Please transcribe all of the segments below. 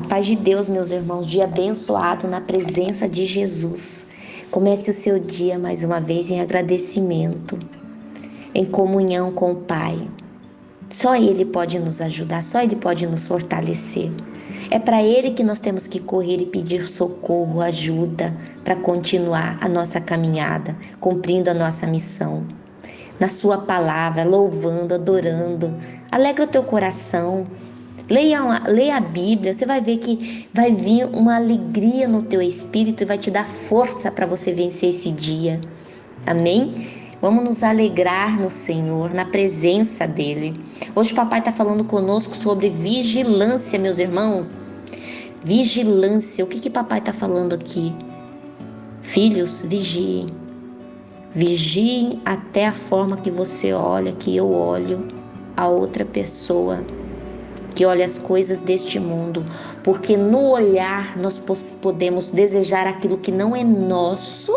paz de Deus, meus irmãos, dia abençoado na presença de Jesus. Comece o seu dia mais uma vez em agradecimento, em comunhão com o Pai. Só Ele pode nos ajudar, só Ele pode nos fortalecer. É para Ele que nós temos que correr e pedir socorro, ajuda, para continuar a nossa caminhada, cumprindo a nossa missão. Na sua palavra, louvando, adorando. Alegra o teu coração. Leia a Bíblia, você vai ver que vai vir uma alegria no teu espírito e vai te dar força para você vencer esse dia. Amém? Vamos nos alegrar no Senhor, na presença dEle. Hoje o papai está falando conosco sobre vigilância, meus irmãos. Vigilância, o que papai está falando aqui? Filhos, vigiem. Vigiem até a forma que você olha, que eu olho a outra pessoa, que olha as coisas deste mundo, porque no olhar nós podemos desejar aquilo que não é nosso,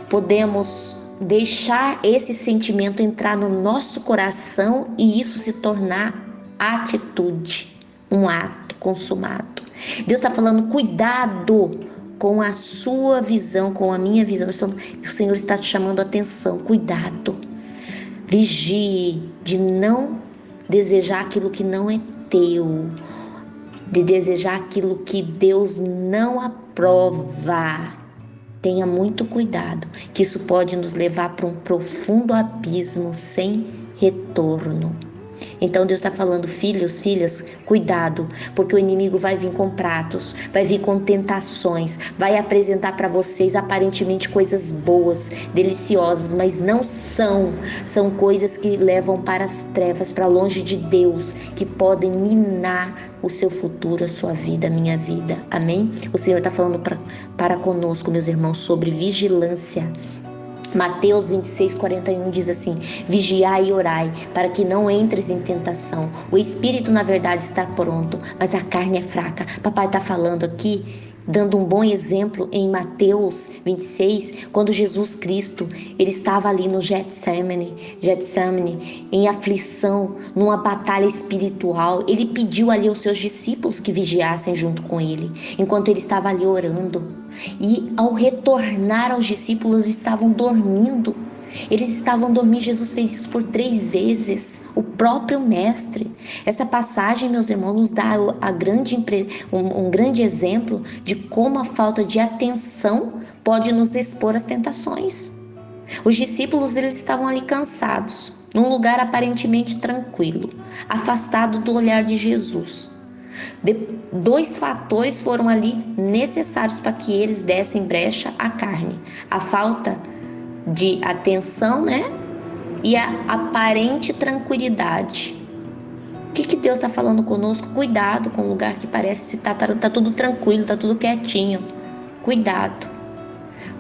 podemos deixar esse sentimento entrar no nosso coração e isso se tornar atitude, um ato consumado. Deus está falando, cuidado com a sua visão, com a minha visão. O Senhor está te chamando a atenção, cuidado, vigie de não desejar aquilo que não é teu, de desejar aquilo que Deus não aprova. Tenha muito cuidado, que isso pode nos levar para um profundo abismo sem retorno. Então Deus está falando, filhos, filhas, cuidado, porque o inimigo vai vir com pratos, vai vir com tentações, vai apresentar para vocês aparentemente coisas boas, deliciosas, mas não são. São coisas que levam para as trevas, para longe de Deus, que podem minar o seu futuro, a sua vida, a minha vida. Amém? O Senhor está falando para conosco, meus irmãos, sobre vigilância. Mateus 26:41 diz assim: vigiai e orai, para que não entres em tentação. O espírito, na verdade, está pronto, mas a carne é fraca. Papai está falando aqui, dando um bom exemplo em Mateus 26, quando Jesus Cristo, ele estava ali no Getsemane, em aflição, numa batalha espiritual. Ele pediu ali aos seus discípulos que vigiassem junto com ele, enquanto ele estava ali orando. E ao retornar aos discípulos, eles estavam dormindo. Jesus fez isso por 3 vezes, o próprio mestre. Essa passagem, meus irmãos, nos dá um grande exemplo de como a falta de atenção pode nos expor às tentações. Os discípulos, eles estavam ali cansados, num lugar aparentemente tranquilo, afastado do olhar de Jesus. 2 fatores foram ali necessários para que eles dessem brecha à carne: a falta de atenção, né? E a aparente tranquilidade. O que Deus está falando conosco? Cuidado com um lugar que parece que tá tudo tranquilo, tá tudo quietinho. Cuidado,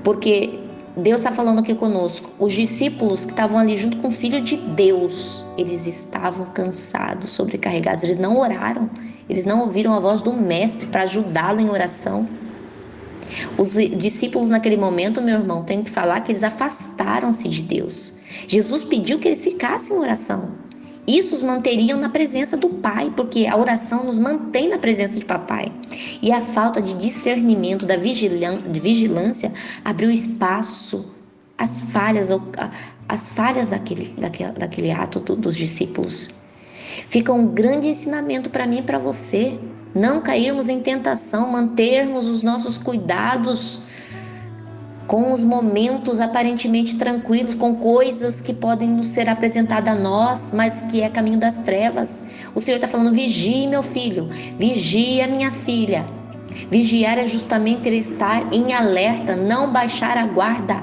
porque Deus está falando aqui conosco. Os discípulos que estavam ali junto com o Filho de Deus, eles estavam cansados, sobrecarregados. Eles não oraram, eles não ouviram a voz do Mestre para ajudá-lo em oração. Os discípulos naquele momento, meu irmão, tem que falar que eles afastaram-se de Deus. Jesus pediu que eles ficassem em oração. Isso os manteriam na presença do Pai, porque a oração nos mantém na presença de Papai. E a falta de discernimento da vigilância abriu espaço às falhas daquele ato dos discípulos. Fica um grande ensinamento para mim e para você. Não cairmos em tentação, mantermos os nossos cuidados com os momentos aparentemente tranquilos, com coisas que podem nos ser apresentadas a nós, mas que é caminho das trevas. O Senhor está falando, vigie, meu filho, vigia, minha filha. Vigiar é justamente estar em alerta, não baixar a guarda.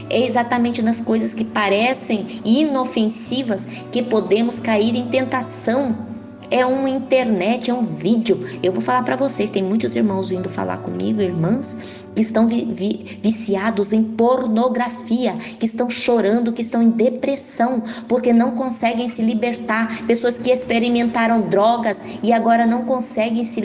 É exatamente nas coisas que parecem inofensivas que podemos cair em tentação. É uma internet, é um vídeo. Eu vou falar para vocês, tem muitos irmãos vindo falar comigo, irmãs, que estão viciados em pornografia, que estão chorando, que estão em depressão, porque não conseguem se libertar. Pessoas que experimentaram drogas e agora não conseguem se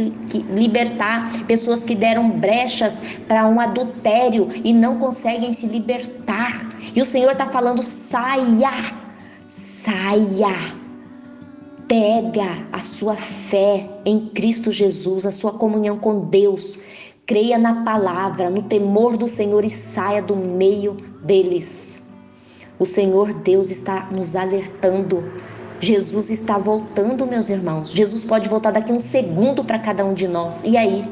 libertar. Pessoas que deram brechas para um adultério e não conseguem se libertar. E o Senhor está falando, saia. Pega a sua fé em Cristo Jesus, a sua comunhão com Deus. Creia na palavra, no temor do Senhor e saia do meio deles. O Senhor Deus está nos alertando. Jesus está voltando, meus irmãos. Jesus pode voltar daqui a um segundo para cada um de nós. E aí?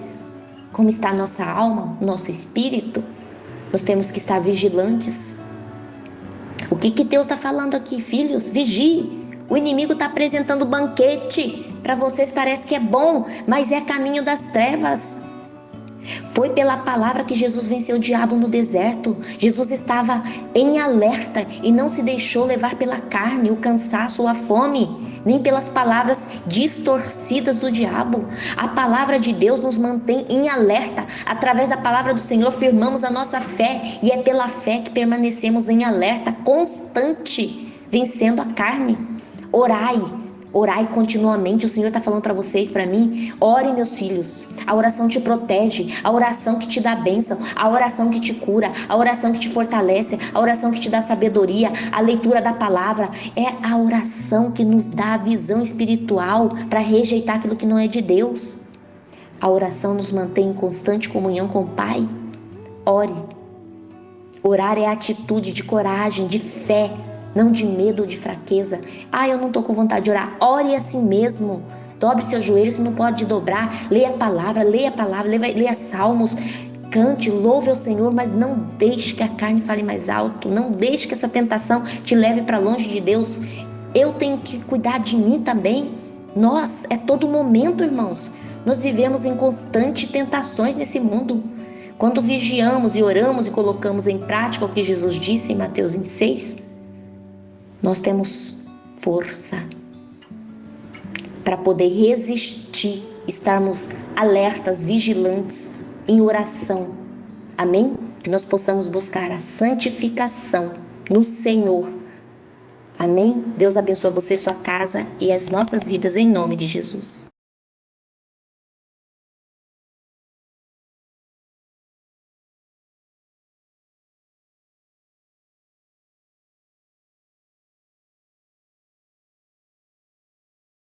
Como está a nossa alma, nosso espírito? Nós temos que estar vigilantes. O que Deus está falando aqui, filhos? Vigie. O inimigo está apresentando banquete. Para vocês parece que é bom, mas é caminho das trevas. Foi pela palavra que Jesus venceu o diabo no deserto. Jesus estava em alerta e não se deixou levar pela carne, o cansaço ou a fome, nem pelas palavras distorcidas do diabo. A palavra de Deus nos mantém em alerta. Através da palavra do Senhor firmamos a nossa fé e é pela fé que permanecemos em alerta constante, vencendo a carne. Orai continuamente. O Senhor está falando para vocês, para mim. Ore, meus filhos. A oração te protege, a oração que te dá bênção, a oração que te cura, a oração que te fortalece, a oração que te dá sabedoria, a leitura da palavra. É a oração que nos dá a visão espiritual para rejeitar aquilo que não é de Deus. A oração nos mantém em constante comunhão com o Pai. Ore. Orar é atitude de coragem, de fé, não de medo ou de fraqueza. Eu não estou com vontade de orar. Ore assim mesmo. Dobre seus joelhos, se não pode dobrar. Leia a palavra, leia salmos. Cante, louve ao Senhor, mas não deixe que a carne fale mais alto. Não deixe que essa tentação te leve para longe de Deus. Eu tenho que cuidar de mim também. Nós, é todo momento, irmãos. Nós vivemos em constantes tentações nesse mundo. Quando vigiamos e oramos e colocamos em prática o que Jesus disse em Mateus 26, nós temos força para poder resistir, estarmos alertas, vigilantes, em oração. Amém? Que nós possamos buscar a santificação no Senhor. Amém? Deus abençoe você, sua casa e as nossas vidas em nome de Jesus.